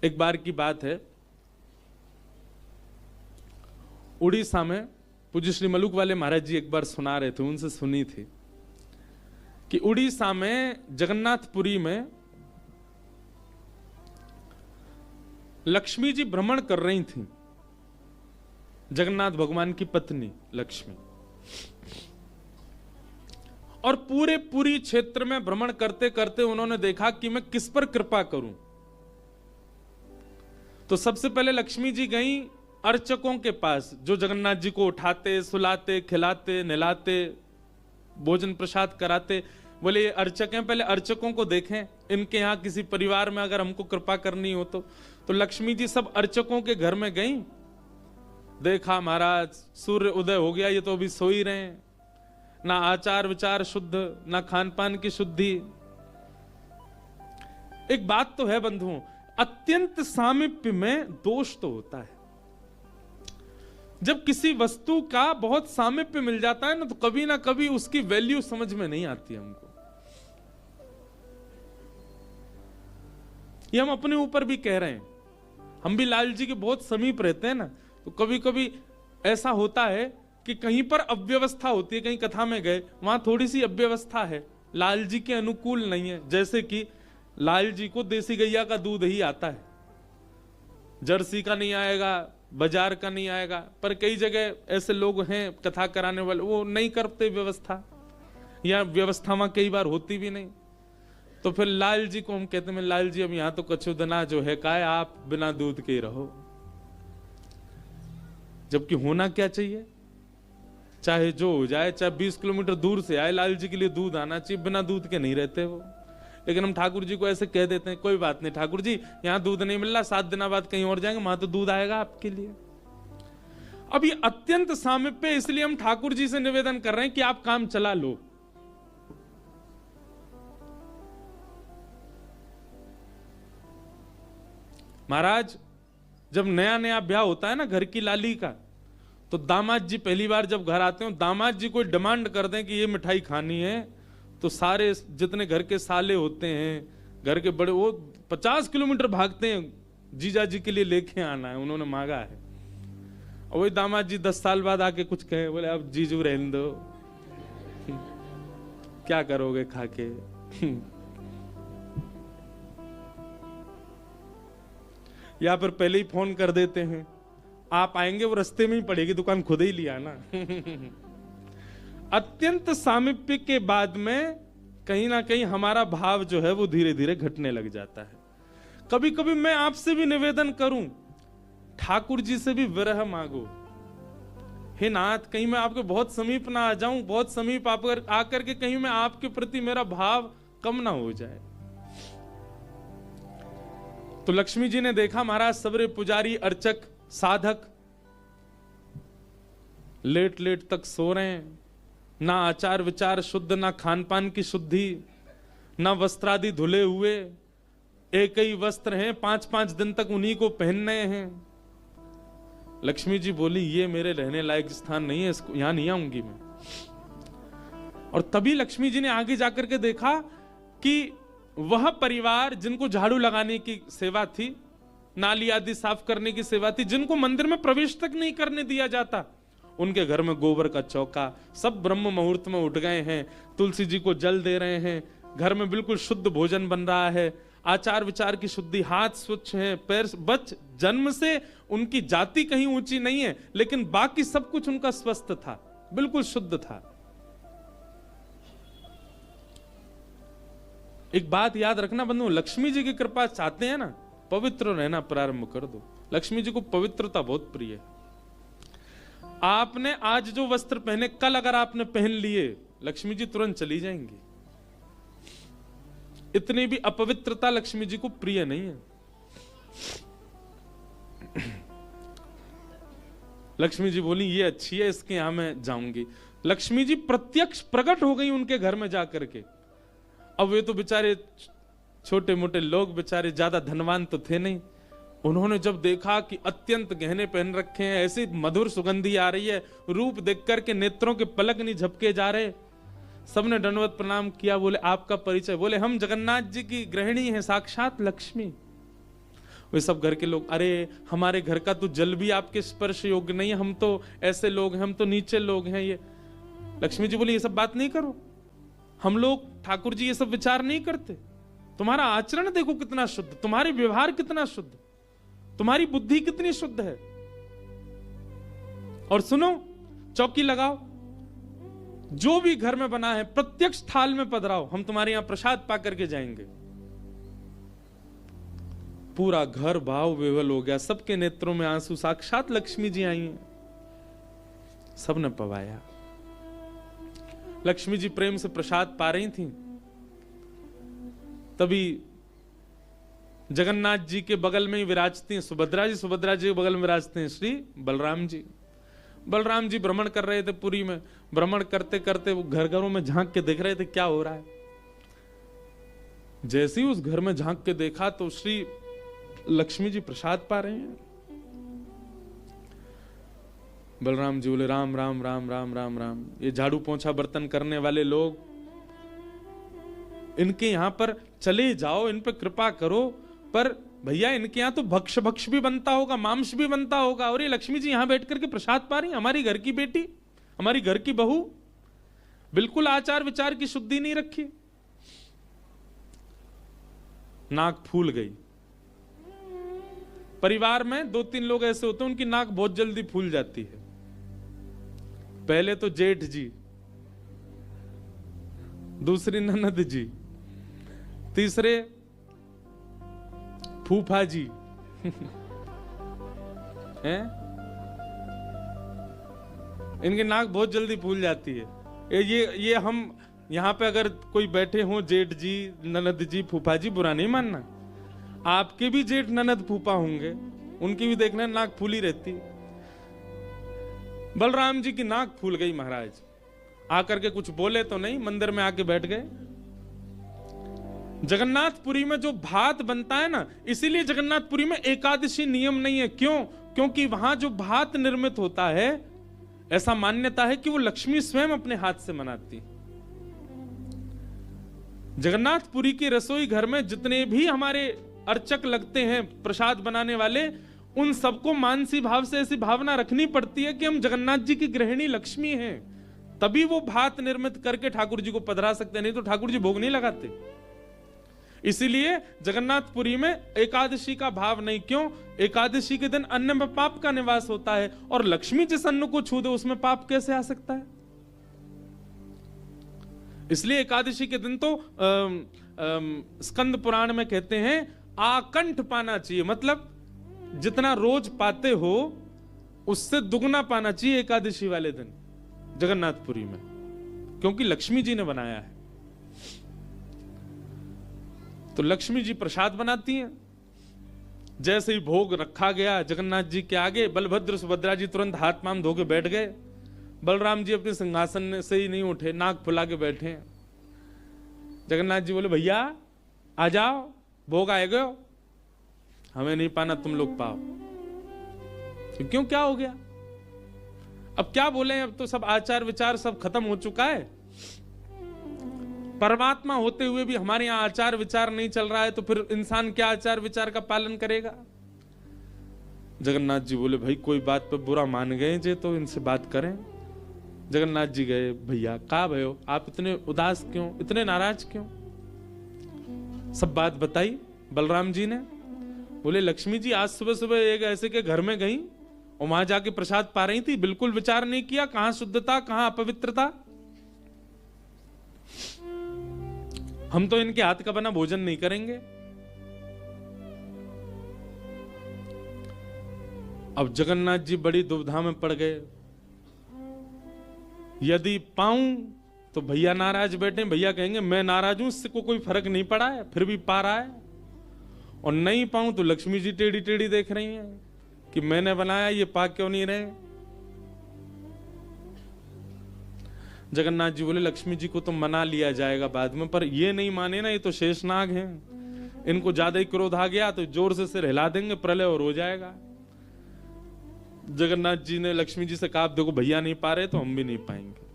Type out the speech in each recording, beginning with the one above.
एक बार की बात है, उड़ीसा में पूज्य श्री मलुक वाले महाराज जी एक बार सुना रहे थे, उनसे सुनी थी कि उड़ीसा में जगन्नाथपुरी में लक्ष्मी जी भ्रमण कर रही थी, जगन्नाथ भगवान की पत्नी लक्ष्मी, और पूरी क्षेत्र में भ्रमण करते करते उन्होंने देखा कि मैं किस पर कृपा करूं। तो सबसे पहले लक्ष्मी जी गई अर्चकों के पास, जो जगन्नाथ जी को उठाते, सुलाते, खिलाते, नहलाते, भोजन प्रसाद कराते। बोले ये अर्चक हैं, पहले अर्चकों को देखें, इनके यहाँ किसी परिवार में अगर हमको कृपा करनी हो तो लक्ष्मी जी सब अर्चकों के घर में गई। देखा महाराज सूर्य उदय हो गया, ये तो अभी सो ही रहे हैं, ना आचार विचार शुद्ध, ना खान पान की शुद्धि। एक बात तो है बंधुओं, अत्यंत सामीप्य में दोष तो होता है। जब किसी वस्तु का बहुत सामीप्य मिल जाता है ना कभी उसकी वैल्यू समझ में नहीं आती हमको। ये हम अपने ऊपर भी कह रहे हैं, हम भी लाल जी के बहुत समीप रहते हैं ना, तो कभी कभी ऐसा होता है कि कहीं पर अव्यवस्था होती है, कहीं कथा में गए वहां थोड़ी सी अव्यवस्था है, लाल जी के अनुकूल नहीं है। जैसे कि लाल जी को देसी गैया का दूध ही आता है, जर्सी का नहीं आएगा, बाजार का नहीं आएगा। पर कई जगह ऐसे लोग हैं कथा कराने वाले, वो नहीं करते व्यवस्था, या व्यवस्था वहां कई बार होती भी नहीं। तो फिर लाल जी को हम कहते हैं, लाल जी अब यहां तो कछुदना जो है का है, आप बिना दूध के ही रहो। जबकि होना क्या चाहिए, चाहे जो हो जाए, चाहे 20 किलोमीटर दूर से आए, लाल जी के लिए दूध आना चाहिए, बिना दूध के नहीं रहते वो। लेकिन हम ठाकुर जी को ऐसे कह देते हैं, कोई बात नहीं ठाकुर जी, यहां दूध नहीं मिल रहा, 7 दिन बाद कहीं और जाएंगे, वहां तो दूध आएगा आपके लिए। अब ये अत्यंत सामीप्य, इसलिए हम ठाकुर जी से निवेदन कर रहे हैं कि आप काम चला लो। महाराज जब नया नया ब्याह होता है ना घर की लाली का, तो दामाद जी पहली बार जब घर आते हो, दामाद जी कोई डिमांड कर दें कि ये मिठाई खानी है, तो सारे जितने घर के साले होते हैं, घर के बड़े, वो 50 किलोमीटर भागते हैं, जीजा जी के लिए लेके आना है, उन्होंने मांगा है। और वही दामाद जी 10 साल बाद आके कुछ कहे, बोले अब जीजू रहने दो, क्या करोगे खा के। या फिर पहले ही फोन कर देते हैं, आप आएंगे, वो रास्ते में ही पड़ेगी दुकान, खुद ही लिया ना। अत्यंत सामीप्य के बाद में कहीं ना कहीं हमारा भाव जो है वो धीरे धीरे घटने लग जाता है। कभी कभी मैं आपसे भी निवेदन करूं, ठाकुर जी से भी विरह मांगो, हे नाथ कहीं मैं आपके बहुत समीप ना आ जाऊं, बहुत समीप आकर के कहीं मैं आपके प्रति मेरा भाव कम ना हो जाए। तो लक्ष्मी जी ने देखा महाराज सबरे पुजारी, अर्चक, साधक लेट लेट तक सो रहे हैं, ना आचार विचार शुद्ध, ना खान पान की शुद्धि, ना वस्त्रादि धुले हुए, एक ही वस्त्र हैं, 5-5 दिन तक उन्हीं को पहनने हैं। लक्ष्मी जी बोली ये मेरे रहने लायक स्थान नहीं है, इसको यहां नहीं आऊंगी मैं। और तभी लक्ष्मी जी ने आगे जाकर के देखा कि वह परिवार जिनको झाड़ू लगाने की सेवा थी, नाली आदि साफ करने की सेवा थी, जिनको मंदिर में प्रवेश तक नहीं करने दिया जाता, उनके घर में गोबर का चौका, सब ब्रह्म मुहूर्त में उठ गए हैं, तुलसी जी को जल दे रहे हैं, घर में बिल्कुल शुद्ध भोजन बन रहा है, आचार विचार की शुद्धि, हाथ स्वच्छ हैं, पैर बच, जन्म से उनकी जाति कहीं ऊंची नहीं है, लेकिन बाकी सब कुछ उनका स्वस्थ था, बिल्कुल शुद्ध था। एक बात याद रखना बंधु, लक्ष्मी जी की कृपा चाहते हैं ना, पवित्र रहना प्रारंभ कर दो। लक्ष्मी जी को पवित्रता बहुत प्रिय है। आपने आज जो वस्त्र पहने, कल अगर आपने पहन लिए, लक्ष्मी जी तुरंत चली जाएंगी। इतनी भी अपवित्रता लक्ष्मी जी को प्रिय नहीं है। लक्ष्मी जी बोली ये अच्छी है, इसके यहां मैं जाऊंगी। लक्ष्मी जी प्रत्यक्ष प्रकट हो गई उनके घर में जाकर के। अब वे तो बेचारे छोटे मोटे लोग, बेचारे ज्यादा धनवान तो थे नहीं। उन्होंने जब देखा कि अत्यंत गहने पहन रखे हैं, ऐसी मधुर सुगंधी आ रही है, रूप देख करके नेत्रों के पलक नहीं झपके जा रहे, सबने दंडवत प्रणाम किया। बोले आपका परिचय? बोले हम जगन्नाथ जी की गृहिणी हैं, साक्षात लक्ष्मी। वे सब घर के लोग, अरे हमारे घर का तो जल भी आपके स्पर्श योग्य नहीं है, हम तो ऐसे लोग हैं, हम तो नीचे लोग हैं। ये लक्ष्मी जी बोली ये सब बात नहीं करो, हम लोग ठाकुर जी ये सब विचार नहीं करते। तुम्हारा आचरण देखो कितना शुद्ध, तुम्हारे व्यवहार कितना शुद्ध, तुम्हारी बुद्धि कितनी शुद्ध है। और सुनो, चौकी लगाओ, जो भी घर में बना है प्रत्यक्ष थाल में पधराओ, हम तुम्हारे यहां प्रसाद पा करके जाएंगे। पूरा घर भाव विवल हो गया, सबके नेत्रों में आंसू, साक्षात लक्ष्मी जी आई हैं, सबने पवाया। लक्ष्मी जी प्रेम से प्रसाद पा रही थी, तभी जगन्नाथ जी के बगल में ही विराजती हैं सुभद्रा जी, सुभद्रा जी के बगल में विराजते हैं श्री बलराम जी। बलराम जी भ्रमण कर रहे थे पुरी में, भ्रमण करते करते वो घर घरों में झांक के देख रहे थे क्या हो रहा है। जैसे ही उस घर में झांक के देखा तो श्री लक्ष्मी जी प्रसाद पा रहे हैं। बलराम जी बोले राम राम राम राम राम राम, ये झाड़ू पोंछा बर्तन करने वाले लोग, इनके यहां पर चले जाओ, इन पे कृपा करो, पर भैया इनके यहां तो भक्ष भक्ष भी बनता होगा, मांस भी बनता होगा, और ये लक्ष्मी जी यहां बैठ करके प्रसाद पा रही, हमारी घर की बेटी, हमारी घर की बहू, बिल्कुल आचार विचार की शुद्धि नहीं रखी। नाक फूल गई। परिवार में 2-3 लोग ऐसे होते हैं उनकी नाक बहुत जल्दी फूल जाती है। पहले तो जेठ जी, दूसरी ननद जी, तीसरे फूफा जी हैं, इनकी नाक बहुत जल्दी फूल जाती है। ये हम यहां पे अगर कोई बैठे हो, जेठ जी, ननद जी, फूफा जी, बुरा नहीं मानना, आपके भी जेठ ननद फूफा होंगे, उनकी भी देखना नाक फूली रहती। बलराम जी की नाक फूल गई महाराज, आकर के कुछ बोले तो नहीं, मंदिर में आके बैठ गए। जगन्नाथपुरी में जो भात बनता है ना, इसीलिए जगन्नाथपुरी में एकादशी नियम नहीं है। क्यों? क्योंकि वहां जो भात निर्मित होता है, ऐसा मान्यता है कि वो लक्ष्मी स्वयं अपने हाथ से बनाती। जगन्नाथपुरी के रसोई घर में जितने भी हमारे अर्चक लगते हैं, प्रसाद बनाने वाले, उन सबको मानसी भाव से ऐसी भावना रखनी पड़ती है कि हम जगन्नाथ जी की गृहिणी लक्ष्मी हैं, तभी वो भात निर्मित करके ठाकुर जी को पधरा सकते हैं, नहीं तो ठाकुर जी भोग नहीं लगाते। इसीलिए जगन्नाथपुरी में एकादशी का भाव नहीं। क्यों? एकादशी के दिन अन्न में पाप का निवास होता है, और लक्ष्मी जिस अन्न को छू दे उसमें पाप कैसे आ सकता है? इसलिए एकादशी के दिन तो स्कंद पुराण में कहते हैं आकंठ पाना चाहिए, मतलब जितना रोज पाते हो उससे दुगना पाना चाहिए एकादशी वाले दिन जगन्नाथपुरी में, क्योंकि लक्ष्मी जी ने बनाया है। तो लक्ष्मी जी प्रसाद बनाती हैं। जैसे ही भोग रखा गया जगन्नाथ जी के आगे, बलभद्र सुभद्रा जी तुरंत हाथ पांव धो के बैठ गए। बलराम जी अपने सिंहासन से ही नहीं उठे, नाक फुला के बैठे हैं। जगन्नाथ जी बोले भैया आ जाओ, भोग आए गए, हमें नहीं पाना, तुम लोग पाओ। क्यों, क्या हो गया? अब क्या बोले, अब तो सब आचार विचार सब खत्म हो चुका है। परमात्मा होते हुए भी हमारे यहां आचार विचार नहीं चल रहा है, तो फिर इंसान क्या आचार विचार का पालन करेगा? जगन्नाथ जी बोले भाई कोई बात पे बुरा मान गए जे, तो इनसे बात करें। जगन्नाथ जी गए, भैया कहा भयो, आप इतने उदास क्यों, इतने नाराज क्यों? सब बात बताई बलराम जी ने। बोले लक्ष्मी जी आज सुबह सुबह एक ऐसे के घर में गई और वहां जाके प्रसाद पा रही थी, बिल्कुल विचार नहीं किया, कहां शुद्धता कहां अपवित्रता। हम तो इनके हाथ का बना भोजन नहीं करेंगे। अब जगन्नाथ जी बड़ी दुविधा में पड़ गए। यदि पाऊं तो भैया नाराज बैठे, भैया कहेंगे मैं नाराज हूं, इससे को कोई फर्क नहीं पड़ा है, फिर भी पा रहा है। और नहीं पाऊं तो लक्ष्मी जी टेढ़ी टेढ़ी देख रही हैं कि मैंने बनाया, ये पा क्यों नहीं रहे। जगन्नाथ जी बोले लक्ष्मी जी को तो मना लिया जाएगा बाद में, पर ये नहीं माने ना, ये तो शेषनाग हैं, इनको ज्यादा ही क्रोध आ गया तो जोर से सिर हिला देंगे, प्रलय और हो जाएगा। जगन्नाथ जी ने लक्ष्मी जी से कहा देखो भैया नहीं पा रहे तो हम भी नहीं पाएंगे।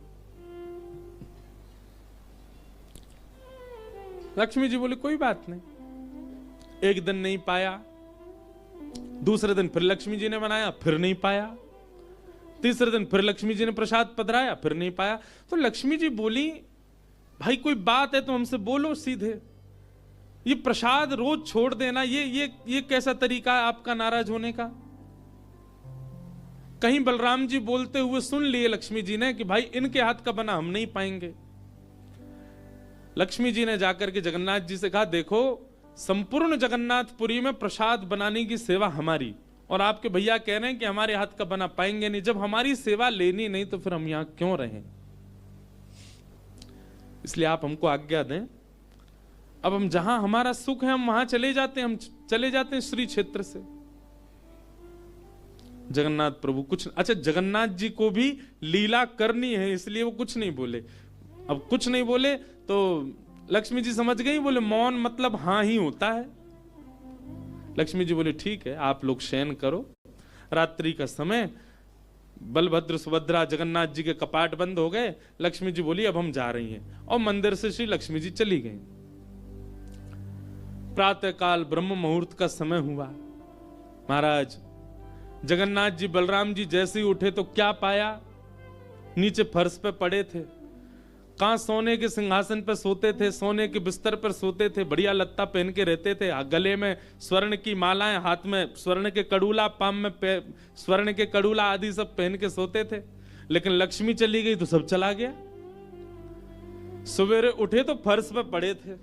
लक्ष्मी जी बोले कोई बात नहीं, एक दिन नहीं पाया, दूसरे दिन फिर लक्ष्मी जी ने बनाया, फिर नहीं पाया। तीसरे दिन फिर लक्ष्मी जी ने प्रसाद पधराया, फिर नहीं पाया। तो लक्ष्मी जी बोली, भाई कोई बात है तो हमसे बोलो सीधे, ये प्रसाद रोज छोड़ देना, ये कैसा तरीका है आपका नाराज होने का। कहीं बलराम जी बोलते हुए सुन लिए लक्ष्मी जी ने कि भाई इनके हाथ का बना हम नहीं पाएंगे। लक्ष्मी जी ने जाकर के जगन्नाथ जी से कहा, देखो संपूर्ण जगन्नाथपुरी में प्रसाद बनाने की सेवा हमारी, और आपके भैया कह रहे हैं कि हमारे हाथ का बना पाएंगे नहीं। जब हमारी सेवा लेनी नहीं तो फिर हम यहां क्यों रहें, इसलिए आप हमको आज्ञा दें। अब हम जहां हमारा सुख है हम वहां चले जाते हैं, हम चले जाते हैं श्री क्षेत्र से। जगन्नाथ प्रभु कुछ, अच्छा जगन्नाथ जी को भी लीला करनी है इसलिए वो कुछ नहीं बोले। अब कुछ नहीं बोले तो लक्ष्मी जी समझ गई, बोले मौन मतलब हाँ ही होता है। लक्ष्मी जी बोले ठीक है आप लोग शयन करो। रात्रि का समय, बलभद्र सुभद्रा जगन्नाथ जी के कपाट बंद हो गए। लक्ष्मी जी बोली अब हम जा रही हैं, और मंदिर से श्री लक्ष्मी जी चली गई। प्रातः काल ब्रह्म मुहूर्त का समय हुआ। महाराज जगन्नाथ जी बलराम जी जैसे ही उठे तो क्या पाया, नीचे फर्श पे पड़े थे। कहां सोने के सिंहासन पर सोते थे, सोने के बिस्तर पर सोते थे, बढ़िया लत्ता पहन के रहते थे, गले में स्वर्ण की मालाएं, हाथ में स्वर्ण के कड़ूला, पाम में स्वर्ण के कड़ूला आदि सब पहन के सोते थे। लेकिन लक्ष्मी चली गई तो सब चला गया। सवेरे उठे तो फर्श पे पड़े थे।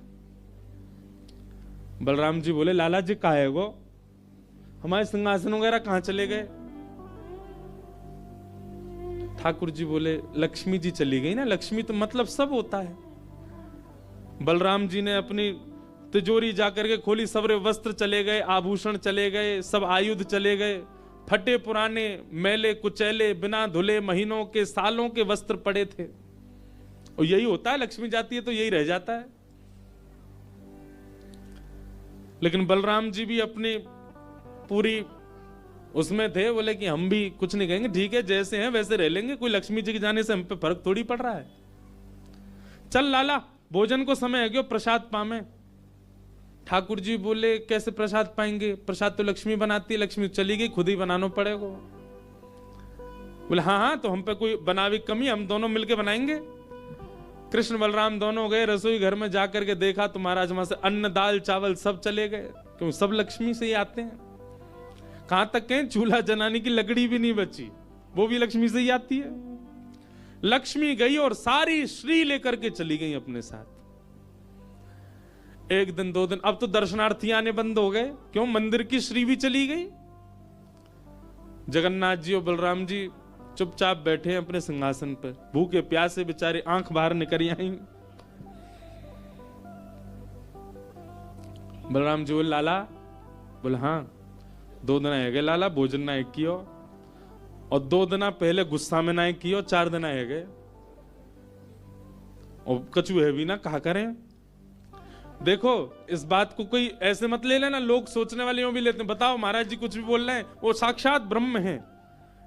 बलराम जी बोले लाला जी कहाँ है वो, हमारे सिंहासन वगैरह कहां चले गए। ठाकुर जी बोले लक्ष्मी जी चली गई ना, लक्ष्मी तो मतलब सब होता है। बलराम जी ने अपनी तिजोरी जाकर के खोली, सबरे वस्त्र चले गए, आभूषण चले गए, सब आयुध चले गए, फटे पुराने मैले कुचैले बिना धुले महीनों के सालों के वस्त्र पड़े थे। और यही होता है, लक्ष्मी जाती है तो यही रह जाता है। लेकिन बलराम जी भी अपनी पूरी उसमें थे, बोले कि हम भी कुछ नहीं कहेंगे, ठीक है जैसे हैं वैसे रह लेंगे, कोई लक्ष्मी जी के जाने से हम पे फर्क थोड़ी पड़ रहा है। चल लाला भोजन को समय है क्यों, प्रसाद पामे। ठाकुर जी बोले कैसे प्रसाद पाएंगे, प्रसाद तो लक्ष्मी बनाती है, लक्ष्मी चली गई, खुद ही बनाना पड़ेगा। बोले हाँ हाँ तो हम पे कोई बनावी कमी, हम दोनों मिलके बनाएंगे। कृष्ण बलराम दोनों गए रसोई घर में, जाकर के देखा तो महाराज वहां से अन्न दाल चावल सब चले गए, क्यों सब लक्ष्मी से ही आते हैं। कहां तक कहें चूल्हा जलाने की लकड़ी भी नहीं बची, वो भी लक्ष्मी से ही आती है। लक्ष्मी गई और सारी श्री लेकर के चली गई अपने साथ। एक दिन दो दिन, अब तो दर्शनार्थी आने बंद हो गए, क्यों मंदिर की श्री भी चली गई। जगन्नाथ जी और बलराम जी चुपचाप बैठे हैं अपने सिंहासन पर, भूखे प्यासे बेचारे, आंख बाहर निकल आई। बलराम जी बोले लाला, बोले हाँ 2 दिन है गए लाला, भोजन ना एक कियो, और 2 दिन पहले गुस्सा में ना कियो, 4 दिन है गए, और कछु है भी ना, कहा करें। देखो इस बात को कोई ऐसे मत ले लेना, लोग सोचने वाले यूं भी लेते हैं, बताओ महाराज जी कुछ भी बोल रहे हैं, वो साक्षात ब्रह्म है,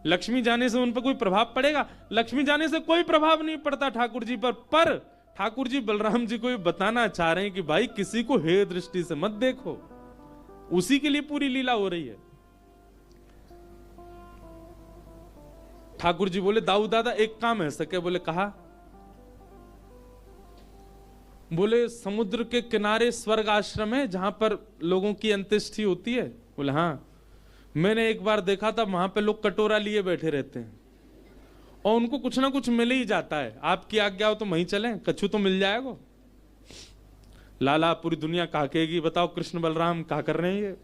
लक्ष्मी जाने से उन पर कोई प्रभाव पड़ेगा? लक्ष्मी जाने से कोई प्रभाव नहीं पड़ता ठाकुर जी पर ठाकुर जी बलराम जी को ये बताना चाह रहे हैं कि भाई किसी को हे दृष्टि से मत देखो, उसी के लिए पूरी लीला हो रही है। ठाकुर जी बोले दाऊ दादा एक काम है सके, बोले कहा, बोले समुद्र के किनारे स्वर्ग आश्रम है जहां पर लोगों की अंत्येष्टि होती है। बोले हाँ, मैंने एक बार देखा था वहां पे लोग कटोरा लिए बैठे रहते हैं और उनको कुछ ना कुछ मिल ही जाता है, आपकी आज्ञा हो तो वहीं चलें, कछु तो मिल जाएगा। लाला पूरी दुनिया कहा कहेगी बताओ कृष्ण बलराम क्या कर रहे हैं ये।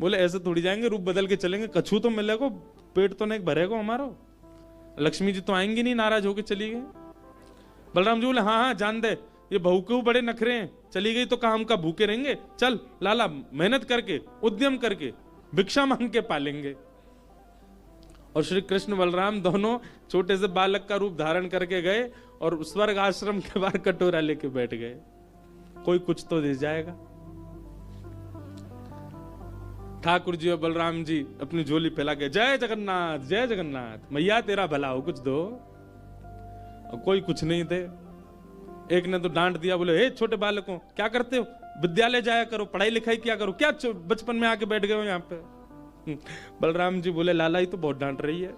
बोले ऐसे थोड़ी जाएंगे, रूप बदल के चलेंगे, कछु तो मिलेगा, पेट तो नहीं भरेगा हमारा। लक्ष्मी जी तो आएंगी नहीं, नाराज होके चली गई। बलराम जी बोले हाँ हाँ जान दे, ये बहू के बड़े नखरे हैं, चली गई तो कहा हम का भूखे रहेंगे, चल लाला मेहनत करके उद्यम करके भिक्षा मांग के पालेंगे। और श्री कृष्ण बलराम दोनों छोटे से बालक का रूप धारण करके गए और स्वर्ग आश्रम के बाहर कटोरा लेके बैठ गए, कोई कुछ तो दे जाएगा। ठाकुर जी और बलराम जी अपनी झोली फैला के जय जगन्नाथ मैया तेरा भला हो, कुछ दो। और कोई कुछ नहीं दे। एक ने तो डांट दिया, बोले हे छोटे बालकों क्या करते हो, विद्यालय जाया करो, पढ़ाई लिखाई किया करो, क्या बचपन में आके बैठ गए हो यहाँ पे। बलराम जी बोले लाला ही तो बहुत डांट रही है।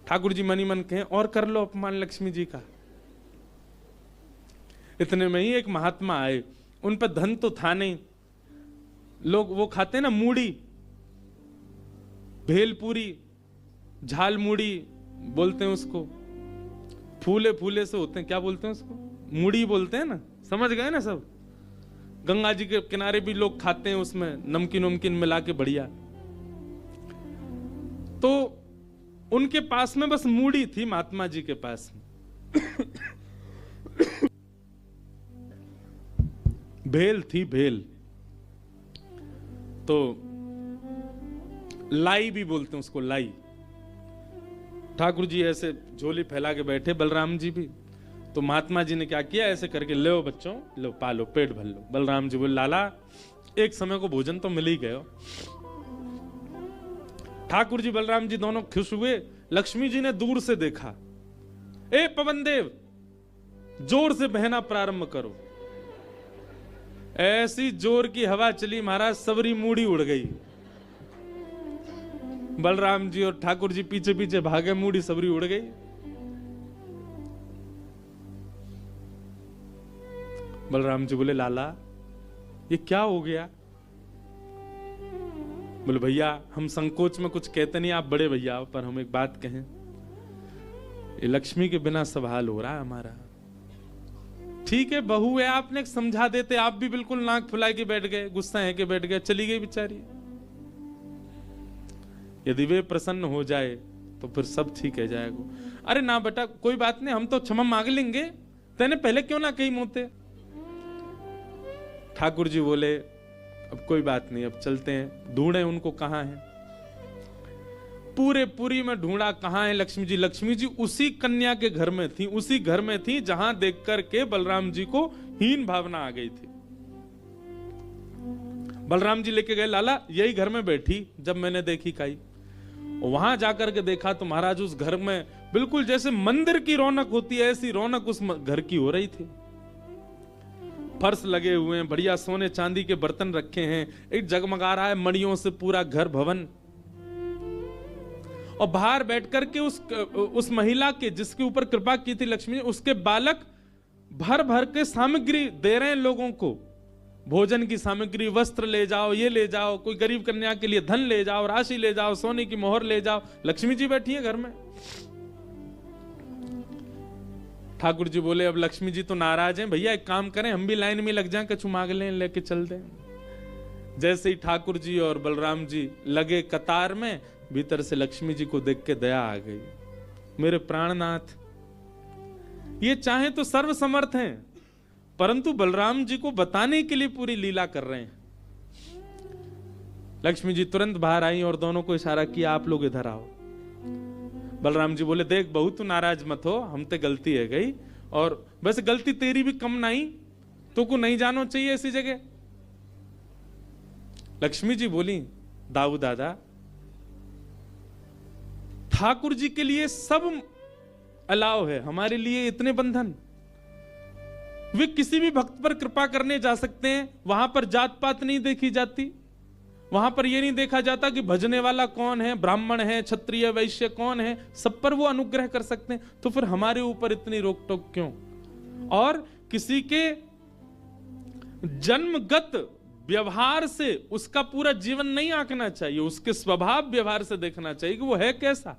ठाकुर जी मनी मन कहें और कर लो अपमान लक्ष्मी जी का। इतने में ही एक महात्मा आए, उन पर धन तो था नहीं, लोग वो खाते ना मूड़ी, भेलपूरी, झाल मूड़ी बोलते हैं उसको, फूले फूले से होते हैं, क्या बोलते हैं उसको, मूड़ी बोलते हैं ना, समझ गए ना सब। गंगा जी के किनारे भी लोग खाते हैं, उसमें नमकीन नमकीन मिला के बढ़िया। तो उनके पास में बस मूड़ी थी, महात्मा जी के पास में। भेल थी, भेल तो लाई भी बोलते हैं उसको, लाई। ठाकुर जी ऐसे झोली फैला के बैठे, बलराम जी भी। तो महात्मा जी ने क्या किया, ऐसे करके लो बच्चों, लो पालो, पेट भर लो। बलराम जी बोले लाला एक समय को भोजन तो मिल ही गए। ठाकुर जी बलराम जी दोनों खुश हुए। लक्ष्मी जी ने दूर से देखा, ए पवन देव जोर से बहना प्रारंभ करो। ऐसी जोर की हवा चली महाराज, सबरी मूड़ी उड़ गई। बलराम जी और ठाकुर जी पीछे पीछे भागे, मूड़ी सबरी उड़ गई। बलराम जी बोले लाला ये क्या हो गया? बोले भैया हम संकोच में कुछ कहते नहीं, आप बड़े भैया, पर हम एक बात कहें, ये लक्ष्मी के बिना सब हाल हो रहा है हमारा। ठीक है बहू है, आपने समझा देते, आप भी बिल्कुल नाक फुला के बैठ गए, गुस्सा है के बैठ गए, चली गई बेचारी। यदि वे प्रसन्न हो जाए तो फिर सब ठीक है जाएगा। अरे ना बेटा कोई बात नहीं, हम तो क्षमा मांग लेंगे, तेने पहले क्यों ना कही मोते। ठाकुर जी बोले अब कोई बात नहीं, अब चलते हैं, ढूंढे उनको कहां है। पूरे पुरी में ढूंढा, कहां है लक्ष्मी जी। लक्ष्मी जी उसी कन्या के घर में थी, उसी घर में थी जहां देख करके बलराम जी को हीन भावना आ गई थी। बलराम जी लेके गए, लाला यही घर में बैठी जब मैंने देखी काई। वहां जाकर के देखा तो महाराज उस घर में बिल्कुल जैसे मंदिर की रौनक होती है, ऐसी रौनक उस घर की हो रही थी। फर्श लगे हुए हैं, बढ़िया सोने चांदी के बर्तन रखे हैं, एक जगमगा रहा है मणियों से पूरा घर भवन। और बाहर बैठ करके उस महिला के जिसके ऊपर कृपा की थी लक्ष्मी, उसके बालक भर भर के सामग्री दे रहे हैं लोगों को, भोजन की सामग्री, वस्त्र ले जाओ, ये ले जाओ, कोई गरीब कन्या के लिए धन ले जाओ, राशि ले जाओ, सोने की मोहर ले जाओ। लक्ष्मी जी बैठी है घर में। ठाकुर जी बोले अब लक्ष्मी जी तो नाराज हैं, भैया एक काम करें, हम भी लाइन में लग जाएं, कछु मांग लें, लेके चल दें। जैसे ही ठाकुर जी और बलराम जी लगे कतार में, भीतर से लक्ष्मी जी को देख के दया आ गई। मेरे प्राणनाथ, ये चाहे तो सर्व समर्थ हैं, परंतु बलराम जी को बताने के लिए पूरी लीला कर रहे हैं। लक्ष्मी जी तुरंत बाहर आई और दोनों को इशारा किया, आप लोग इधर आओ। बलराम जी बोले देख बहू तू नाराज मत हो, हम ते गलती है गई, और वैसे गलती तेरी भी कम नहीं, तो को नहीं जानो चाहिए ऐसी जगह। लक्ष्मी जी बोली दाऊ दादा, ठाकुर जी के लिए सब अलाव है, हमारे लिए इतने बंधन। वे किसी भी भक्त पर कृपा करने जा सकते हैं, वहां पर जात पात नहीं देखी जाती, वहां पर यह नहीं देखा जाता कि भजने वाला कौन है, ब्राह्मण है, क्षत्रिय, वैश्य कौन है, सब पर वो अनुग्रह कर सकते हैं। तो फिर हमारे ऊपर इतनी रोक टोक क्यों? और किसी के जन्मगत व्यवहार से उसका पूरा जीवन नहीं आंकना चाहिए, उसके स्वभाव व्यवहार से देखना चाहिए कि वो है कैसा।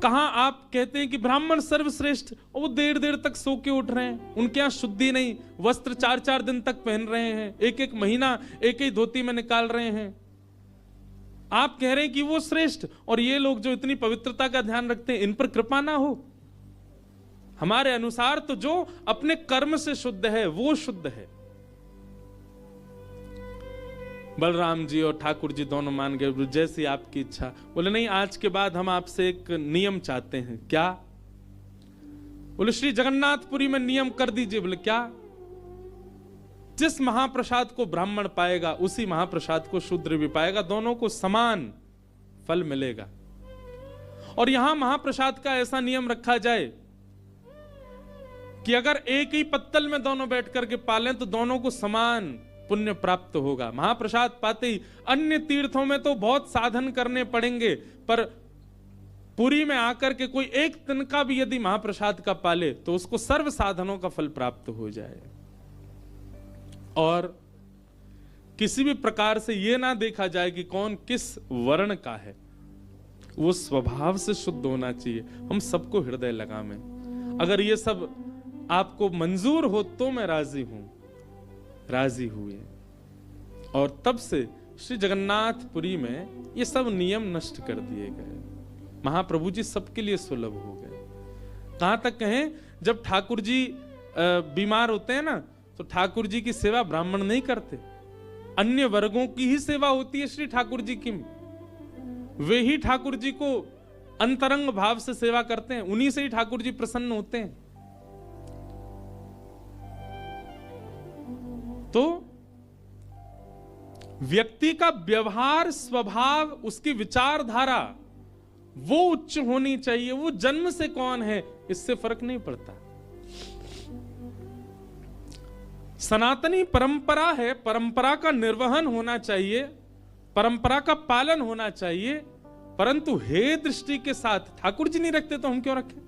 कहां आप कहते हैं कि ब्राह्मण सर्वश्रेष्ठ, और वो देर देर तक सो के उठ रहे हैं, उनके यहां शुद्धि नहीं, वस्त्र 4-4 दिन तक पहन रहे हैं, एक महीना एक ही धोती में निकाल रहे हैं। आप कह रहे हैं कि वो श्रेष्ठ, और ये लोग जो इतनी पवित्रता का ध्यान रखते हैं, इन पर कृपा ना हो। हमारे अनुसार तो जो अपने कर्म से शुद्ध है वो शुद्ध है। बलराम जी और ठाकुर जी दोनों मान गए, जैसी आपकी इच्छा। बोले नहीं, आज के बाद हम आपसे एक नियम चाहते हैं। क्या? बोले श्री जगन्नाथपुरी में नियम कर दीजिए। बोले क्या? जिस महाप्रसाद को ब्राह्मण पाएगा उसी महाप्रसाद को शूद्र भी पाएगा, दोनों को समान फल मिलेगा। और यहां महाप्रसाद का ऐसा नियम रखा जाए कि अगर एक ही पत्तल में दोनों बैठ करके पालें तो दोनों को समान पुण्य प्राप्त होगा। महाप्रसाद पाते ही, अन्य तीर्थों में तो बहुत साधन करने पड़ेंगे, पर पुरी में आकर के कोई एक तिनका भी यदि महाप्रसाद का पाले तो उसको सर्व साधनों का फल प्राप्त हो जाए। और किसी भी प्रकार से यह ना देखा जाए कि कौन किस वर्ण का है, वो स्वभाव से शुद्ध होना चाहिए। हम सबको हृदय लगावे। अगर ये सब आपको मंजूर हो तो मैं राजी हूं। राजी हुए और तब से श्री जगन्नाथपुरी में ये सब नियम नष्ट कर दिए गए। महाप्रभु जी सबके लिए सुलभ हो गए। कहां तक कहें, जब ठाकुर जी बीमार होते हैं ना, तो ठाकुर जी की सेवा ब्राह्मण नहीं करते, अन्य वर्गों की ही सेवा होती है श्री ठाकुर जी की। वे ही ठाकुर जी को अंतरंग भाव से सेवा करते हैं, उन्हीं से ही ठाकुर जी प्रसन्न होते हैं। तो व्यक्ति का व्यवहार, स्वभाव, उसकी विचारधारा वो उच्च होनी चाहिए। वो जन्म से कौन है इससे फर्क नहीं पड़ता। सनातनी परंपरा है, परंपरा का निर्वहन होना चाहिए, परंपरा का पालन होना चाहिए, परंतु हे दृष्टि के साथ ठाकुर जी नहीं रखते तो हम क्यों रखें।